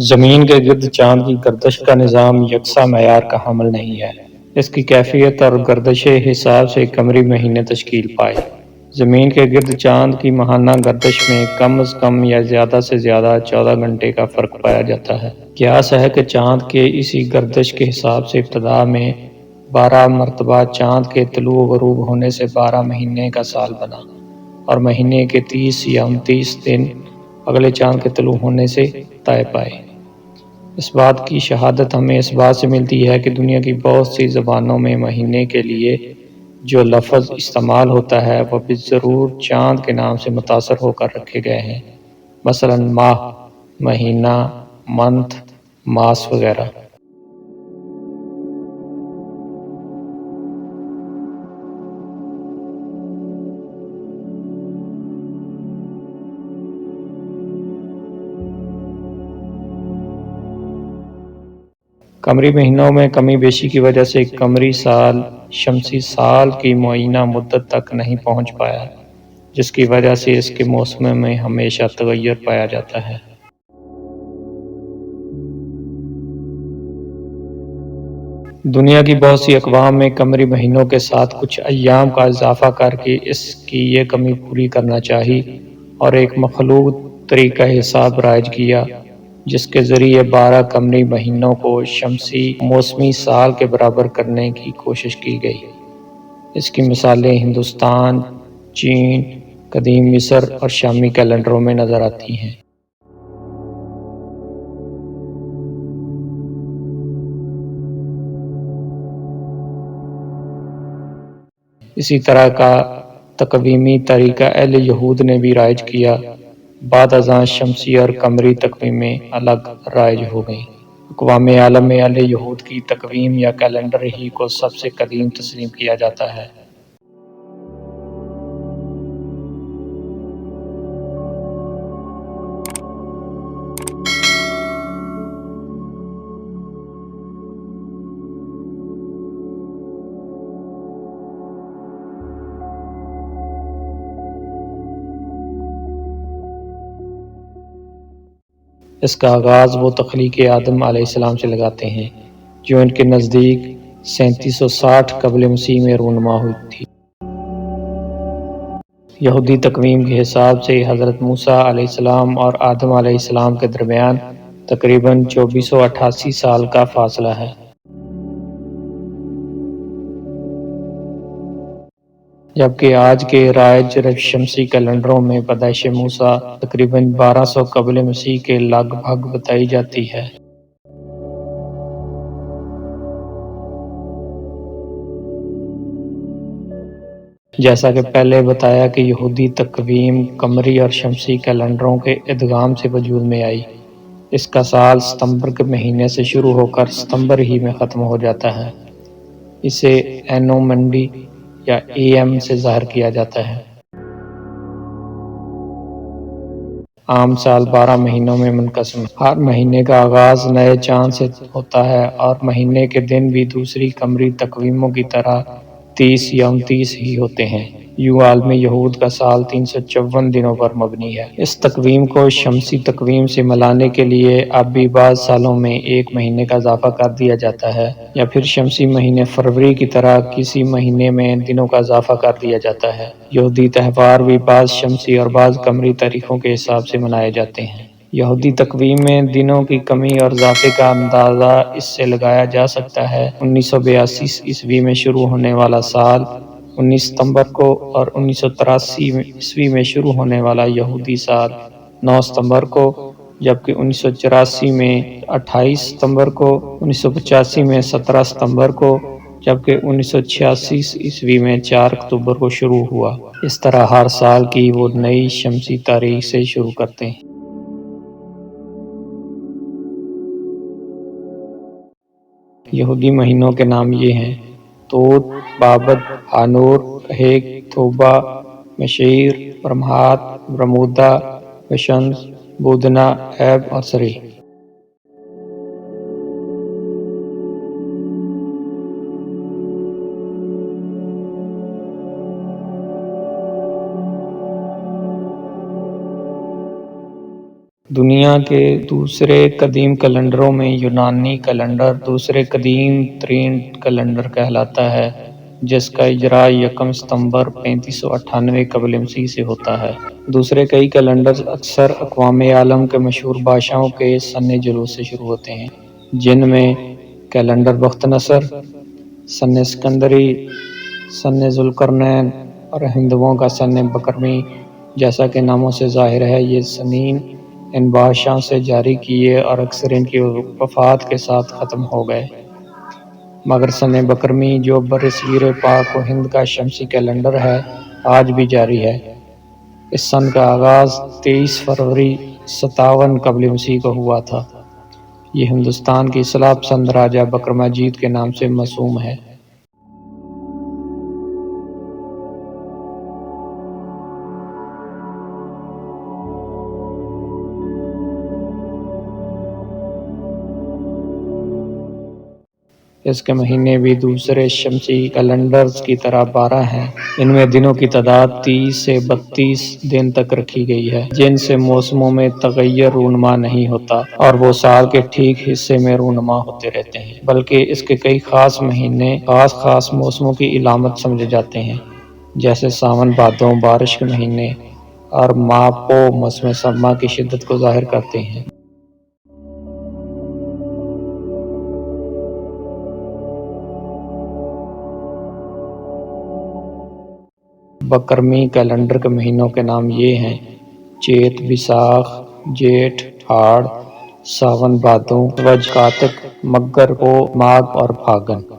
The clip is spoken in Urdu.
زمین کے گرد چاند کی گردش کا نظام یکساں معیار کا حامل نہیں ہے۔ اس کی کیفیت اور گردش حساب سے قمری مہینے تشکیل پائے۔ زمین کے گرد چاند کی ماہانہ گردش میں کم از کم یا زیادہ سے زیادہ 14 گھنٹے کا فرق پایا جاتا ہے۔ قیاس ہے کہ چاند کے اسی گردش کے حساب سے ابتدا میں 12 مرتبہ چاند کے طلوع و غروب ہونے سے 12 مہینے کا سال بنا، اور مہینے کے 30 یا 29 دن اگلے چاند کے طلوع ہونے سے طے پائے۔ اس بات کی شہادت ہمیں اس بات سے ملتی ہے کہ دنیا کی بہت سی زبانوں میں مہینے کے لیے جو لفظ استعمال ہوتا ہے وہ بالضرور چاند کے نام سے متاثر ہو کر رکھے گئے ہیں، مثلا ماہ، مہینہ، منتھ، ماس وغیرہ۔ قمری مہینوں میں کمی بیشی کی وجہ سے قمری سال شمسی سال کی معینہ مدت تک نہیں پہنچ پایا، جس کی وجہ سے اس کے موسم میں ہمیشہ تغیر پایا جاتا ہے۔ دنیا کی بہت سی اقوام میں قمری مہینوں کے ساتھ کچھ ایام کا اضافہ کر کے اس کی یہ کمی پوری کرنا چاہی اور ایک مخلوط طریقہ حساب رائج کیا، جس کے ذریعے 12 قمری مہینوں کو شمسی موسمی سال کے برابر کرنے کی کوشش کی گئی۔ اس کی مثالیں ہندوستان، چین، قدیم مصر اور شامی کیلنڈروں میں نظر آتی ہیں۔ اسی طرح کا تقویمی طریقہ اہل یہود نے بھی رائج کیا، بعد ازاں شمسی اور قمری تقویمیں الگ رائج ہو گئیں۔ اقوام عالم میں اہل یہود کی تقویم یا کیلنڈر ہی کو سب سے قدیم تسلیم کیا جاتا ہے۔ اس کا آغاز وہ تخلیق آدم علیہ السلام سے لگاتے ہیں، جو ان کے نزدیک 3760 قبل مسیح میں رونما ہوئی تھی۔ یہودی تقویم کے حساب سے حضرت موسیٰ علیہ السلام اور آدم علیہ السلام کے درمیان تقریباً 2488 سال کا فاصلہ ہے۔ جبکہ آج کے رائج شمسی کیلنڈروں میں پیدائش موسیٰ تقریباً 1200 قبل مسیح کے لگ بھگ بتائی جاتی ہے۔ جیسا کہ پہلے بتایا کہ یہودی تقویم قمری اور شمسی کیلنڈروں کے ادغام سے وجود میں آئی۔ اس کا سال ستمبر کے مہینے سے شروع ہو کر ستمبر ہی میں ختم ہو جاتا ہے۔ اسے اینو منڈی یا اے ایم سے ظاہر کیا جاتا ہے۔ عام سال 12 مہینوں میں منقسم ہے۔ ہر مہینے کا آغاز نئے چاند سے ہوتا ہے اور مہینے کے دن بھی دوسری قمری تقویموں کی طرح 30 یا 29 ہی ہوتے ہیں۔ یوں عالم یہود کا سال 354 دنوں پر مبنی ہے۔ اس تقویم کو شمسی تقویم سے ملانے کے لیے اب بھی بعض سالوں میں ایک مہینے کا اضافہ کر دیا جاتا ہے، یا پھر شمسی مہینے فروری کی طرح کسی مہینے میں دنوں کا اضافہ کر دیا جاتا ہے۔ یہودی تہوار بھی بعض شمسی اور بعض قمری تاریخوں کے حساب سے منائے جاتے ہیں۔ یہودی تقویم میں دنوں کی کمی اور اضافے کا اندازہ اس سے لگایا جا سکتا ہے۔ 1982 عیسوی میں شروع ہونے والا سال 19 ستمبر کو اور 1983 عیسوی میں شروع ہونے والا یہودی سال 9 ستمبر کو، جبکہ 1984 میں 28 ستمبر کو، 1985 میں 17 ستمبر کو، جبکہ 1986 عیسوی میں 4 اکتوبر کو شروع ہوا۔ اس طرح ہر سال کی وہ نئی شمسی تاریخ سے شروع کرتے ہیں۔ یہودی مہینوں کے نام یہ ہیں: توت، بابت، ہانور، کہیگ، توبہ، مشیر، برمہات، برمودا، بشنز، بودنا، ایب اور سری۔ دنیا کے دوسرے قدیم کیلنڈروں میں یونانی کیلنڈر دوسرے قدیم ترین کیلنڈر کہلاتا ہے، جس کا اجراء 1 ستمبر 3598 قبل مسیح سے ہوتا ہے۔ دوسرے کئی کیلنڈر اکثر اقوام عالم کے مشہور بادشاہوں کے سن جلوس سے شروع ہوتے ہیں، جن میں کیلنڈر بخت نصر، سن اسکندری، سن ذوالقرنین اور ہندوؤں کا سن بقرمی جیسا کہ ناموں سے ظاہر ہے۔ یہ سنین ان بادشاہوں سے جاری کیے اور اکثر ان کی وفات کے ساتھ ختم ہو گئے، مگر سن بقرمی جو برصغیر پاک و ہند کا شمسی کیلنڈر ہے آج بھی جاری ہے۔ اس سن کا آغاز 23 فروری 57 قبل مسیح کو ہوا تھا۔ یہ ہندوستان کی اصلاح پسند راجہ بکرماجیت کے نام سے موسوم ہے۔ اس کے مہینے بھی دوسرے شمسی کیلنڈرز کی طرح 12 ہیں۔ ان میں دنوں کی تعداد 30 سے 32 دن تک رکھی گئی ہے، جن سے موسموں میں تغیر رونما نہیں ہوتا اور وہ سال کے ٹھیک حصے میں رونما ہوتے رہتے ہیں، بلکہ اس کے کئی خاص مہینے خاص موسموں کی علامت سمجھے جاتے ہیں، جیسے ساون بھادو بارش کے مہینے اور ماہ پو موسم سرما کی شدت کو ظاہر کرتے ہیں۔ بقرمی کیلنڈر کے مہینوں کے نام یہ ہیں: چیت، بیساکھ، جیٹھ، ہاڑ، ساون، بھادو، وج، کارتک، مگر، پو، ماگھ اور پھاگن۔